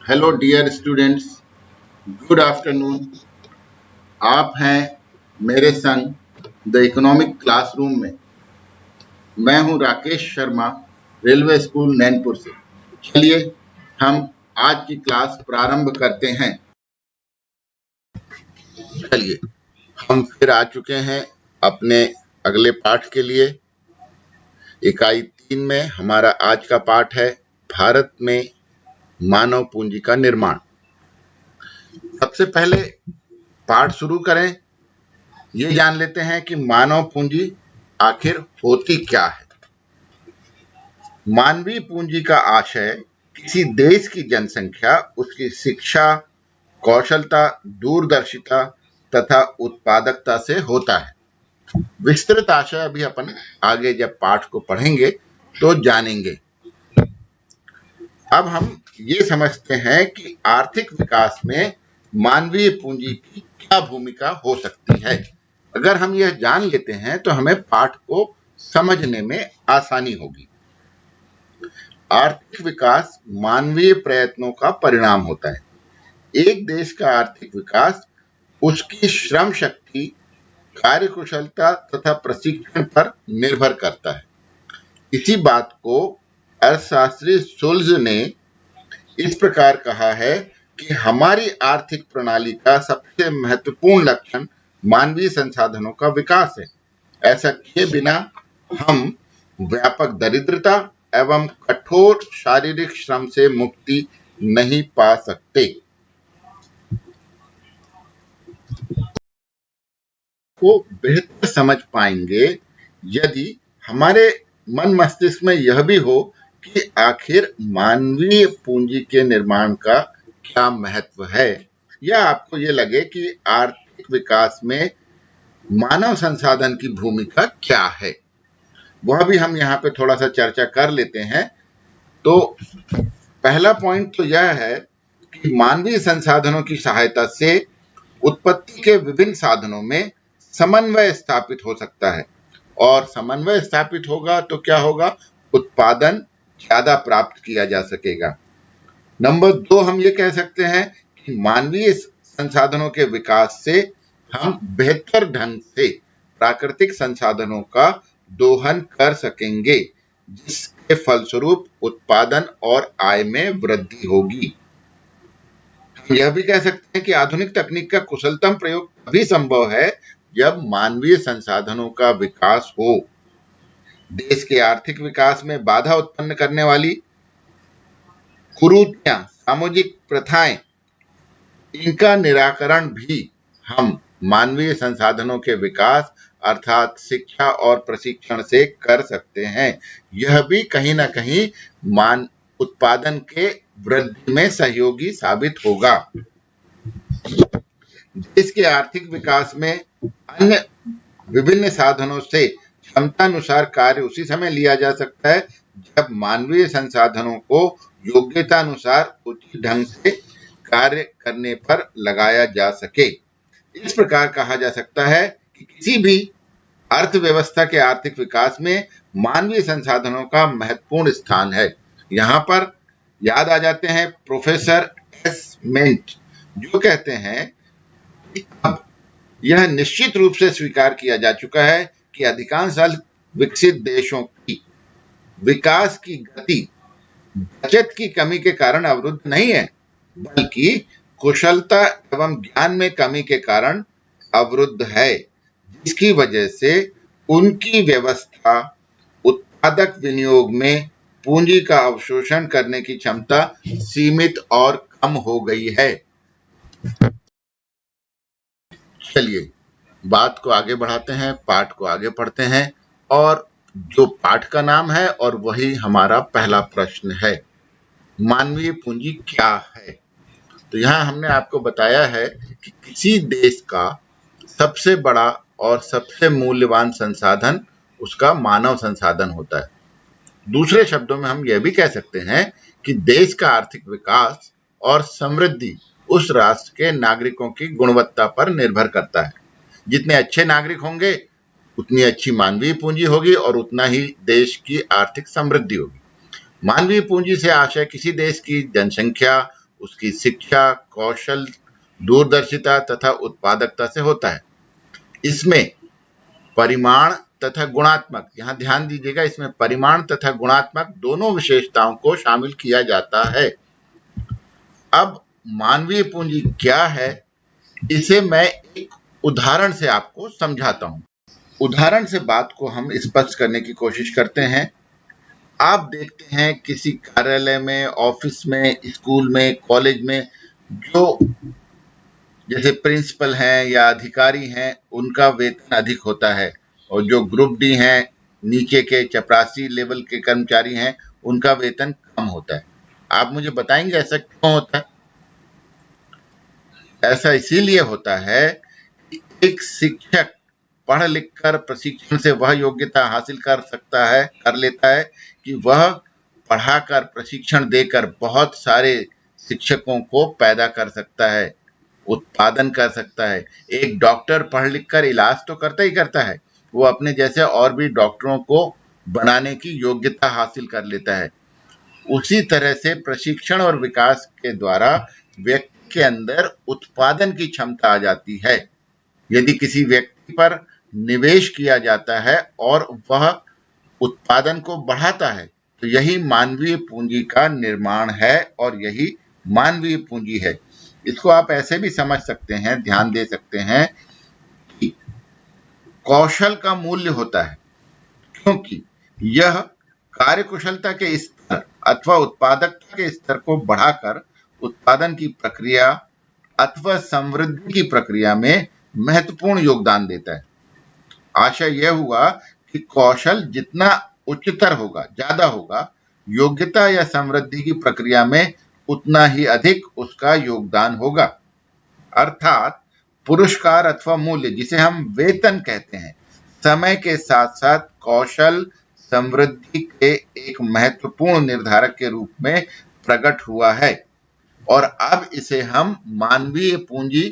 Hello dear students, good afternoon. आप हैं मेरे संग द इकोनॉमिक क्लासरूम में। मैं हूं राकेश शर्मा, रेलवे स्कूल नैनपुर से। चलिए हम आज की क्लास प्रारंभ करते हैं। चलिए हम फिर आ चुके हैं अपने अगले पाठ के लिए। इकाई 3 में हमारा आज का पाठ है भारत में मानव पूंजी का निर्माण। सबसे पहले पाठ शुरू करें, ये जान लेते हैं कि मानव पूंजी आखिर होती क्या है। मानवीय पूंजी का आशय किसी देश की जनसंख्या, उसकी शिक्षा, कौशलता, दूरदर्शिता तथा उत्पादकता से होता है। विस्तृत आशय अभी अपन आगे जब पाठ को पढ़ेंगे तो जानेंगे। अब हम ये समझते हैं कि आर्थिक विकास में मानवीय पूंजी की क्या भूमिका हो सकती है। अगर हम यह जान लेते हैं तो हमें पाठ को समझने में आसानी होगी। आर्थिक विकास मानवीय प्रयत्नों का परिणाम होता है। एक देश का आर्थिक विकास उसकी श्रम शक्ति, कार्यकुशलता तथा प्रशिक्षण पर निर्भर करता है। इसी बात को अर्थशास्त्री शुल्ज ने इस प्रकार कहा है कि हमारी आर्थिक प्रणाली का सबसे महत्वपूर्ण लक्षण मानवीय संसाधनों का विकास है। ऐसा किए बिना हम व्यापक दरिद्रता एवं कठोर शारीरिक श्रम से मुक्ति नहीं पा सकते। को बेहतर समझ पाएंगे यदि हमारे मन मस्तिष्क में यह भी हो कि आखिर मानवीय पूंजी के निर्माण का क्या महत्व है, या आपको ये लगे कि आर्थिक विकास में मानव संसाधन की भूमिका क्या है, वह भी हम यहाँ पे थोड़ा सा चर्चा कर लेते हैं। तो पहला पॉइंट तो यह है कि मानवीय संसाधनों की सहायता से उत्पत्ति के विभिन्न साधनों में समन्वय स्थापित हो सकता है, और समन्वय स्थापित होगा तो क्या होगा, उत्पादन ज्यादा प्राप्त किया जा सकेगा। नंबर 2, हम ये कह सकते हैं कि मानवीय संसाधनों के विकास से हम बेहतर ढंग से प्राकृतिक संसाधनों का दोहन कर सकेंगे, जिसके फलस्वरूप उत्पादन और आय में वृद्धि होगी। हम यह भी कह सकते हैं कि आधुनिक तकनीक का कुशलतम प्रयोग तभी संभव है जब मानवीय संसाधनों का विकास हो। देश के आर्थिक विकास में बाधा उत्पन्न करने वाली कुरीतियां, सामाजिक प्रथाएं, इनका निराकरण भी हम मानवीय संसाधनों के विकास अर्थात शिक्षा और प्रशिक्षण से कर सकते हैं। यह भी कहीं ना कहीं उत्पादन के वृद्धि में सहयोगी साबित होगा। देश के आर्थिक विकास में अन्य विभिन्न साधनों से क्षमतानुसार कार्य उसी समय लिया जा सकता है जब मानवीय संसाधनों को योग्यता अनुसार उचित ढंग से कार्य करने पर लगाया जा सके। इस प्रकार कहा जा सकता है कि किसी भी अर्थव्यवस्था के आर्थिक विकास में मानवीय संसाधनों का महत्वपूर्ण स्थान है। यहाँ पर याद आ जाते हैं प्रोफेसर एस मिंट, जो कहते हैं कि अब यह निश्चित रूप से स्वीकार किया जा चुका है कि अधिकांश विकसित देशों की विकास की गति बचत की कमी के कारण अवरुद्ध नहीं है, बल्कि कुशलता एवं ज्ञान में कमी के कारण अवरुद्ध है, जिसकी वजह से उनकी व्यवस्था उत्पादक विनियोग में पूंजी का अवशोषण करने की क्षमता सीमित और कम हो गई है। चलिए बात को आगे बढ़ाते हैं, पाठ को आगे पढ़ते हैं, और जो पाठ का नाम है और वही हमारा पहला प्रश्न है, मानवीय पूंजी क्या है। तो यहाँ हमने आपको बताया है कि किसी देश का सबसे बड़ा और सबसे मूल्यवान संसाधन उसका मानव संसाधन होता है। दूसरे शब्दों में हम यह भी कह सकते हैं कि देश का आर्थिक विकास और समृद्धि उस राष्ट्र के नागरिकों की गुणवत्ता पर निर्भर करता है। जितने अच्छे नागरिक होंगे उतनी अच्छी मानवीय पूंजी होगी और उतना ही देश की आर्थिक समृद्धि होगी। मानवीय पूंजी से आशय किसी देश की जनसंख्या, उसकी शिक्षा, कौशल, दूरदर्शिता तथा उत्पादकता से होता है। इसमें परिमाण तथा गुणात्मक, यहाँ ध्यान दीजिएगा, इसमें परिमाण तथा गुणात्मक दोनों विशेषताओं को शामिल किया जाता है। अब मानवीय पूंजी क्या है, इसे मैं एक उदाहरण से आपको समझाता हूं। उदाहरण से बात को हम स्पष्ट करने की कोशिश करते हैं। आप देखते हैं किसी कार्यालय में, ऑफिस में, स्कूल में, कॉलेज में जो जैसे प्रिंसिपल हैं या अधिकारी हैं, उनका वेतन अधिक होता है, और जो ग्रुप डी हैं, नीचे के चपरासी लेवल के कर्मचारी हैं, उनका वेतन कम होता है। आप मुझे बताएंगे ऐसा क्यों होता है? ऐसा इसीलिए होता है कि एक शिक्षक पढ़ लिख कर प्रशिक्षण से वह योग्यता हासिल कर लेता है कि वह पढ़ाकर, प्रशिक्षण देकर बहुत सारे शिक्षकों को पैदा कर सकता है, उत्पादन कर सकता है। एक डॉक्टर पढ़ लिख कर इलाज तो करता ही करता है, वो अपने जैसे और भी डॉक्टरों को बनाने की योग्यता हासिल कर लेता है। उसी तरह से प्रशिक्षण और विकास के द्वारा व्यक्ति के अंदर उत्पादन की क्षमता आ जाती है। यदि किसी व्यक्ति पर निवेश किया जाता है और वह उत्पादन को बढ़ाता है, तो यही मानवीय पूंजी का निर्माण है और यही मानवीय पूंजी है। इसको आप ऐसे भी समझ सकते हैं, ध्यान दे सकते हैं कि कौशल का मूल्य होता है, क्योंकि यह कार्यकुशलता के स्तर अथवा उत्पादकता के स्तर को बढ़ाकर उत्पादन की प्रक्रिया अथवा समृद्धि की प्रक्रिया में महत्वपूर्ण योगदान देता है। आशय यह हुआ कि कौशल जितना उच्चतर होगा, ज्यादा होगा, योग्यता या समृद्धि की प्रक्रिया में उतना ही अधिक उसका योगदान होगा। अर्थात पुरस्कार अथवा मूल्य, जिसे हम वेतन कहते हैं, समय के साथ साथ कौशल समृद्धि के एक महत्वपूर्ण निर्धारक के रूप में प्रकट हुआ है, और अब इसे हम मानवीय पूंजी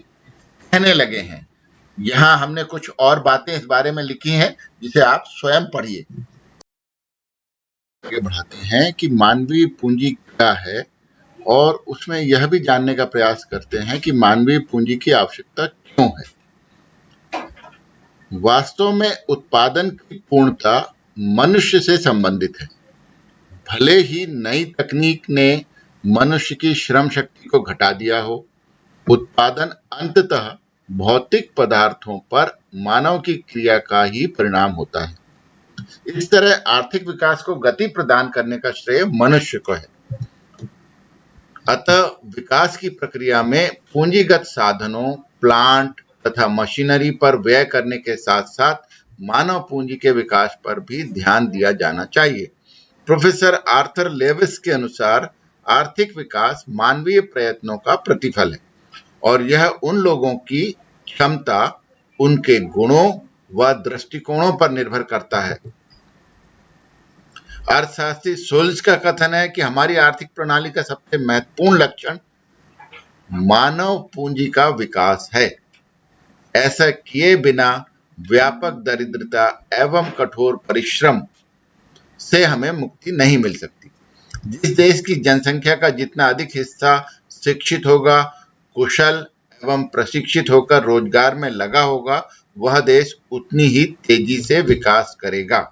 कहने लगे हैं। यहाँ हमने कुछ और बातें इस बारे में लिखी हैं, जिसे आप स्वयं पढ़िए। आगे बढ़ाते हैं कि मानवीय पूंजी क्या है, और उसमें यह भी जानने का प्रयास करते हैं कि मानवीय पूंजी की आवश्यकता क्यों है। वास्तव में उत्पादन की पूर्णता मनुष्य से संबंधित है। भले ही नई तकनीक ने मनुष्य की श्रम शक्ति को घटा दिया हो, उत्पादन अंततः भौतिक पदार्थों पर मानव की क्रिया का ही परिणाम होता है। इस तरह आर्थिक विकास को गति प्रदान करने का श्रेय मनुष्य को है। अतः विकास की प्रक्रिया में पूंजीगत साधनों, प्लांट तथा मशीनरी पर व्यय करने के साथ साथ मानव पूंजी के विकास पर भी ध्यान दिया जाना चाहिए। प्रोफेसर आर्थर लेविस के अनुसार आर्थिक विकास मानवीय प्रयत्नों का प्रतिफल है, और यह उन लोगों की क्षमता, उनके गुणों व दृष्टिकोणों पर निर्भर करता है। अर्थशास्त्री सोल्ज का कथन है कि हमारी आर्थिक प्रणाली का सबसे महत्वपूर्ण लक्षण मानव पूंजी का विकास है। ऐसा किए बिना व्यापक दरिद्रता एवं कठोर परिश्रम से हमें मुक्ति नहीं मिल सकती। जिस देश की जनसंख्या का जितना अधिक हिस्सा शिक्षित होगा, कुशल एवं प्रशिक्षित होकर रोजगार में लगा होगा, वह देश उतनी ही तेजी से विकास करेगा।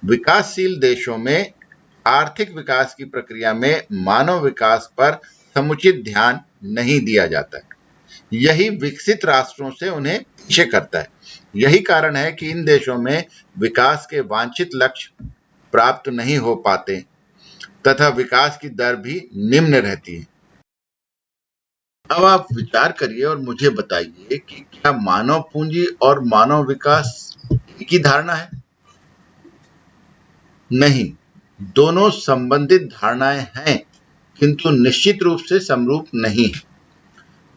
विकासशील देशों में आर्थिक विकास की प्रक्रिया में मानव विकास पर समुचित ध्यान नहीं दिया जाता है। यही विकसित राष्ट्रों से उन्हें पीछे करता है। यही कारण है कि इन देशों में विकास के वांछित लक्ष्य प्राप्त नहीं हो पाते तथा विकास की दर भी निम्न रहती है। अब आप विचार करिए और मुझे बताइए कि क्या मानव पूंजी और मानव विकास एक ही धारणा है? नहीं, दोनों संबंधित धारणाएं हैं, किंतु निश्चित रूप से समरूप नहीं है।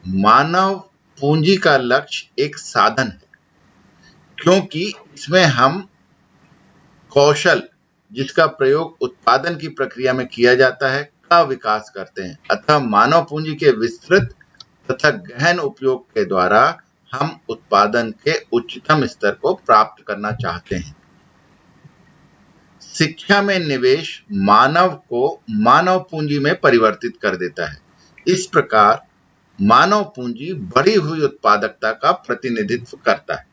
मानव पूंजी का लक्ष्य एक साधन है, क्योंकि इसमें हम कौशल, जिसका प्रयोग उत्पादन की प्रक्रिया में किया जाता है, का विकास करते हैं। अतः मानव पूंजी के विस्तृत तथा गहन उपयोग के द्वारा हम उत्पादन के उच्चतम स्तर को प्राप्त करना चाहते हैं। शिक्षा में निवेश मानव को मानव पूंजी में परिवर्तित कर देता है। इस प्रकार मानव पूंजी बढ़ी हुई उत्पादकता का प्रतिनिधित्व करता है।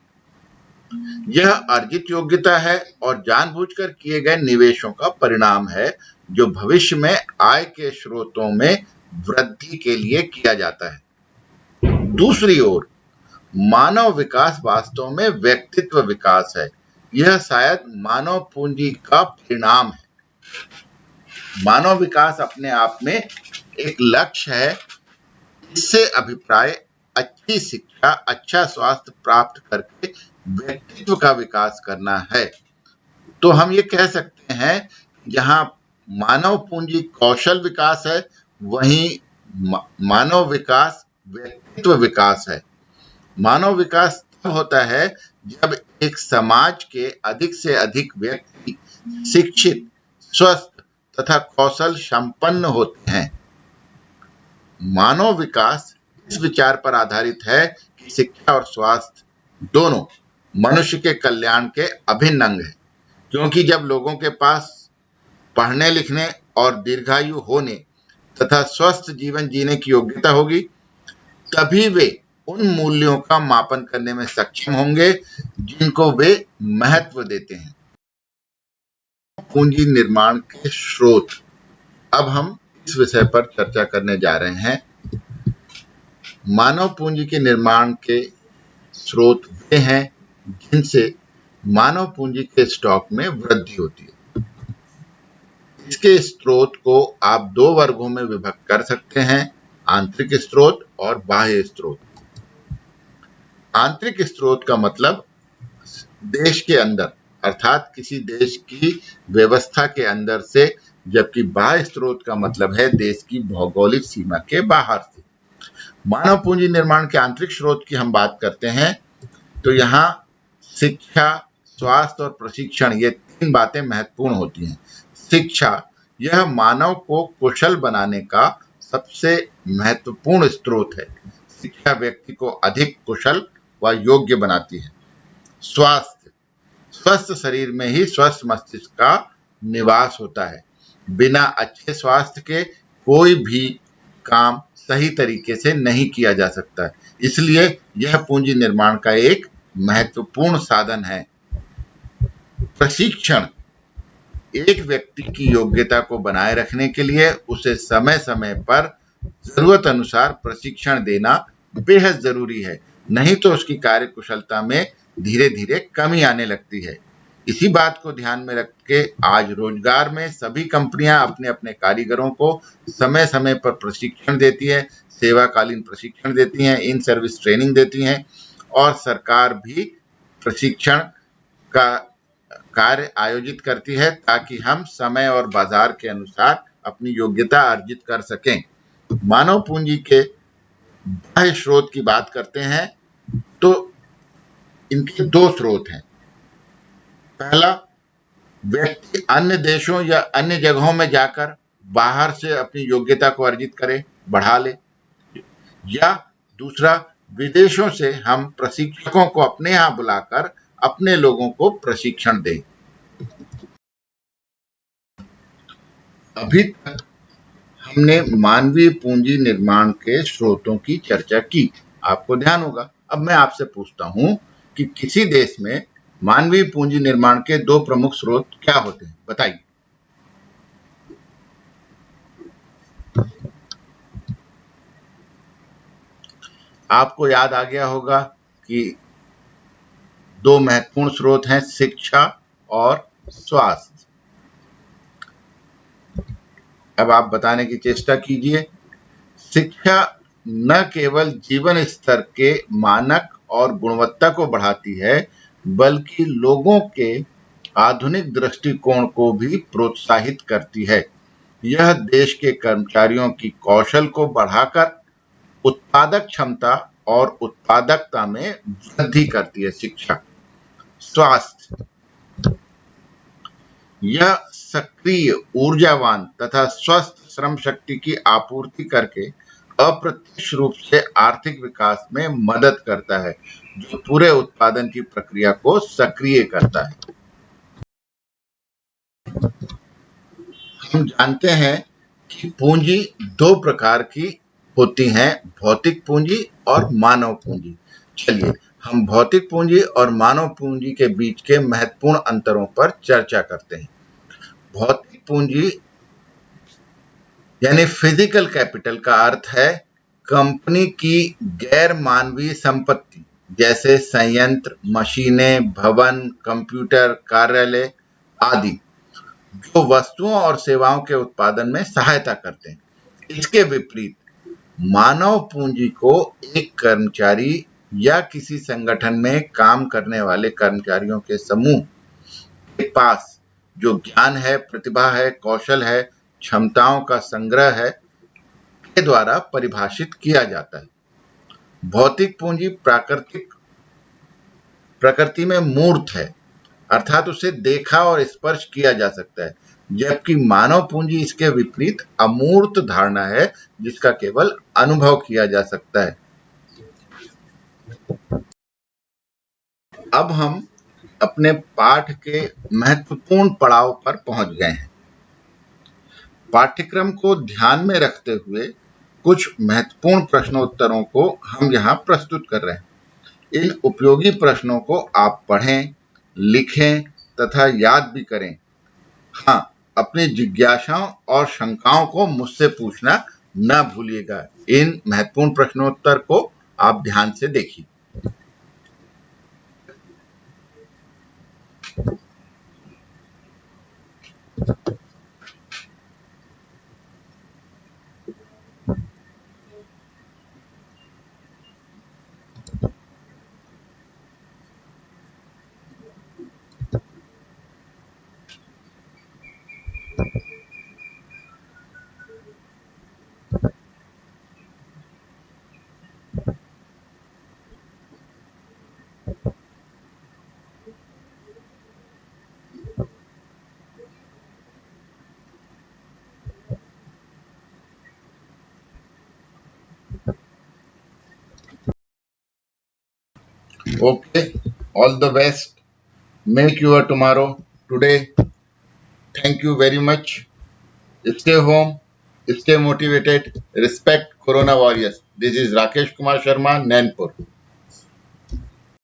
यह अर्जित योग्यता है और जानबूझकर किए गए निवेशों का परिणाम है जो भविष्य में आय के स्रोतों में वृद्धि के लिए किया जाता है। दूसरी ओर मानव विकास वास्तव में व्यक्तित्व विकास है। यह शायद मानव पूंजी का परिणाम है। मानव विकास अपने आप में एक लक्ष्य है। इससे अभिप्राय अच्छी शिक्षा, अच्छा स्वास्थ्य प्राप्त करके व्यक्तित्व का विकास करना है। तो हम ये कह सकते हैं, जहाँ मानव पूंजी कौशल विकास है, वहीं मानव विकास व्यक्तित्व विकास है। मानव विकास तब होता है जब एक समाज के अधिक से अधिक व्यक्ति शिक्षित, स्वस्थ तथा कौशल संपन्न होते हैं। मानव विकास इस विचार पर आधारित है कि शिक्षा और स्वास्थ्य दोनों मनुष्य के कल्याण के अभिन्न अंग हैं, क्योंकि जब लोगों के पास पढ़ने लिखने और दीर्घायु होने तथा स्वस्थ जीवन जीने की योग्यता होगी, तभी वे उन मूल्यों का मापन करने में सक्षम होंगे जिनको वे महत्व देते हैं। पूंजी निर्माण के स्रोत। अब हम इस विषय पर चर्चा करने जा रहे हैं। मानव पूंजी के निर्माण के स्रोत वे हैं जिनसे मानव पूंजी के स्टॉक में वृद्धि होती है। इसके स्रोत को आप दो वर्गों में विभक्त कर सकते हैं, आंतरिक स्रोत और बाह्य स्रोत। आंतरिक स्रोत का मतलब देश के अंदर, अर्थात किसी देश की व्यवस्था के अंदर से, जबकि बाह्य स्रोत का मतलब है देश की भौगोलिक सीमा के बाहर से। मानव पूंजी निर्माण के आंतरिक स्रोत की हम बात करते हैं तो यहाँ शिक्षा, स्वास्थ्य और प्रशिक्षण, ये तीन बातें महत्वपूर्ण होती हैं। शिक्षा, यह मानव को कुशल बनाने का सबसे महत्वपूर्ण स्रोत है। शिक्षा व्यक्ति को अधिक कुशल व योग्य बनाती है। स्वास्थ्य, स्वस्थ शरीर में ही स्वस्थ मस्तिष्क का निवास होता है। बिना अच्छे स्वास्थ्य के कोई भी काम सही तरीके से नहीं किया जा सकता, इसलिए यह पूंजी निर्माण का एक महत्वपूर्ण साधन है। प्रशिक्षण, एक व्यक्ति की योग्यता को बनाए रखने के लिए उसे समय समय पर जरूरत अनुसार प्रशिक्षण देना बेहद जरूरी है, नहीं तो उसकी कार्य कुशलता में धीरे धीरे कमी आने लगती है। इसी बात को ध्यान में रख के आज रोजगार में सभी कंपनियां अपने अपने कारीगरों को समय समय पर प्रशिक्षण देती है, सेवाकालीन प्रशिक्षण देती हैं, इन सर्विस ट्रेनिंग देती हैं, और सरकार भी प्रशिक्षण का कार्य आयोजित करती है ताकि हम समय और बाजार के अनुसार अपनी योग्यता अर्जित कर सकें। मानव पूंजी के बाह्य स्रोत की बात करते हैं तो इनके दो स्रोत हैं। पहला, व्यक्ति अन्य देशों या अन्य जगहों में जाकर बाहर से अपनी योग्यता को अर्जित करे, बढ़ा ले, या दूसरा, विदेशों से हम प्रशिक्षकों को अपने यहाँ बुलाकर अपने लोगों को प्रशिक्षण दें। अभी तक हमने मानवीय पूंजी निर्माण के स्रोतों की चर्चा की। आपको ध्यान होगा, अब मैं आपसे पूछता हूं कि किसी देश में मानवीय पूंजी निर्माण के दो प्रमुख स्रोत क्या होते हैं, बताइए। आपको याद आ गया होगा कि दो महत्वपूर्ण स्रोत हैं, शिक्षा और स्वास्थ्य। अब आप बताने की चेष्टा कीजिए। शिक्षा न केवल जीवन स्तर के मानक और गुणवत्ता को बढ़ाती है, बल्कि लोगों के आधुनिक दृष्टिकोण को भी प्रोत्साहित करती है। यह देश के कर्मचारियों की कौशल को बढ़ाकर उत्पादक क्षमता और उत्पादकता में वृद्धि करती है। शिक्षा। स्वास्थ्य, यह सक्रिय, ऊर्जावान तथा स्वस्थ श्रम शक्ति की आपूर्ति करके अप्रत्यक्ष रूप से आर्थिक विकास में मदद करता है, जो पूरे उत्पादन की प्रक्रिया को सक्रिय करता है। हम जानते हैं कि पूंजी दो प्रकार की होती हैं भौतिक पूंजी और मानव पूंजी। चलिए हम भौतिक पूंजी और मानव पूंजी के बीच के महत्वपूर्ण अंतरों पर चर्चा करते हैं। भौतिक पूंजी यानी फिजिकल कैपिटल का अर्थ है कंपनी की गैर मानवीय संपत्ति जैसे संयंत्र, मशीनें, भवन, कंप्यूटर, कार्यालय आदि, जो वस्तुओं और सेवाओं के उत्पादन में सहायता करते हैं। इसके विपरीत मानव पूंजी को एक कर्मचारी या किसी संगठन में काम करने वाले कर्मचारियों के समूह के पास जो ज्ञान है, प्रतिभा है, कौशल है, क्षमताओं का संग्रह है, के द्वारा परिभाषित किया जाता है। भौतिक पूंजी प्रकृति में मूर्त है, अर्थात उसे देखा और स्पर्श किया जा सकता है, जबकि मानव पूंजी इसके विपरीत अमूर्त धारणा है जिसका केवल अनुभव किया जा सकता है। अब हम अपने पाठ के महत्वपूर्ण पड़ाव पर पहुंच गए हैं। पाठ्यक्रम को ध्यान में रखते हुए कुछ महत्वपूर्ण प्रश्नोत्तरों को हम यहाँ प्रस्तुत कर रहे हैं। इन उपयोगी प्रश्नों को आप पढ़ें, लिखें तथा याद भी करें। हाँ, अपनी जिज्ञासाओं और शंकाओं को मुझसे पूछना न भूलिएगा। इन महत्वपूर्ण प्रश्नोत्तर को आप ध्यान से देखिए। Okay, all the best. Make your tomorrow today. Thank you very much. Stay home, stay motivated, respect Corona warriors. This is Rakesh Kumar Sharma, Nainpur.